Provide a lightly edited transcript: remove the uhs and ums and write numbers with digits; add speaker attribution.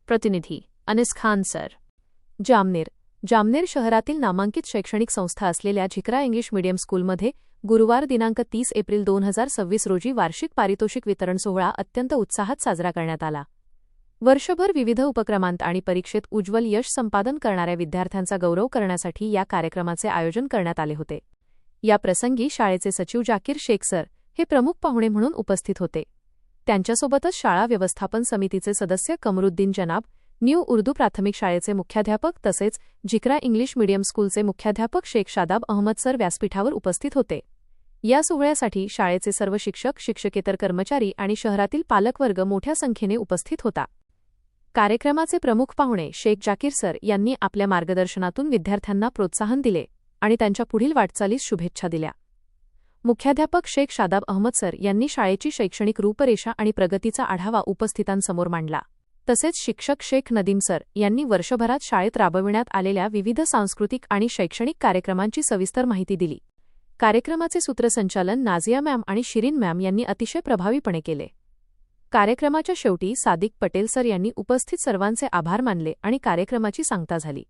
Speaker 1: प्रतिनिधी अनिस खान सर। जामनेर शहरातील नामांकित शैक्षणिक संस्था असलेल्या झिकरा इंग्लिश मीडियम स्कूलमध्ये गुरुवार दिनांक 30 एप्रिल 2026 रोजी वार्षिक पारितोषिक वितरण सोहळा अत्यंत उत्साहात साजरा करण्यात आला। वर्षभर विविध उपक्रमांत आणि परीक्षेत उज्ज्वल यश संपादन करणाऱ्या विद्यार्थ्यांचा गौरव करण्यासाठी या कार्यक्रमाचे आयोजन करण्यात आले होते। या प्रसंगी शाळेचे सचिव जाकीर शेख सर हे प्रमुख पाहुणे म्हणून उपस्थित होते। त्यांच्यासोबतच शाळा व्यवस्थापन समितीचे सदस्य कमरुद्दीन जनाब, न्यू उर्दू प्राथमिक शाळेचे मुख्याध्यापक तसेच झिकरा इंग्लिश मीडियम स्कूलचे मुख्याध्यापक शेख शादाब अहमद सर व्यासपीठावर उपस्थित होते। या सोहळ्यासाठी शाळेचे सर्व शिक्षक, शिक्षकेतर कर्मचारी आणि शहरातील पालकवर्ग मोठ्या संख्येने उपस्थित होता। कार्यक्रमाचे प्रमुख पाहुणे शेख जाकीर सर यांनी आपल्या मार्गदर्शनातून विद्यार्थ्यांना प्रोत्साहन दिले आणि त्यांच्या पुढील वाटचालीस शुभेच्छा दिल्या। मुख्याध्यापक शेख शादाब अहमद सर यांनी शाळेची शैक्षणिक रूपरेषा आणि प्रगतीचा आढावा उपस्थितांसमोर मांडला। तसेच शिक्षक शेख नदीम सर यांनी वर्षभरात शाळेत राबविण्यात आलेल्या विविध सांस्कृतिक आणि शैक्षणिक कार्यक्रमांची सविस्तर माहिती दिली। कार्यक्रमाचे सूत्रसंचालन नाझिया मॅम आणि शिरीन मॅम यांनी अतिशय प्रभावीपणे केले। कार्यक्रमाच्या शेवटी सादिक पटेल सर यांनी उपस्थित सर्वांचे आभार मानले आणि कार्यक्रमाची सांगता झाली।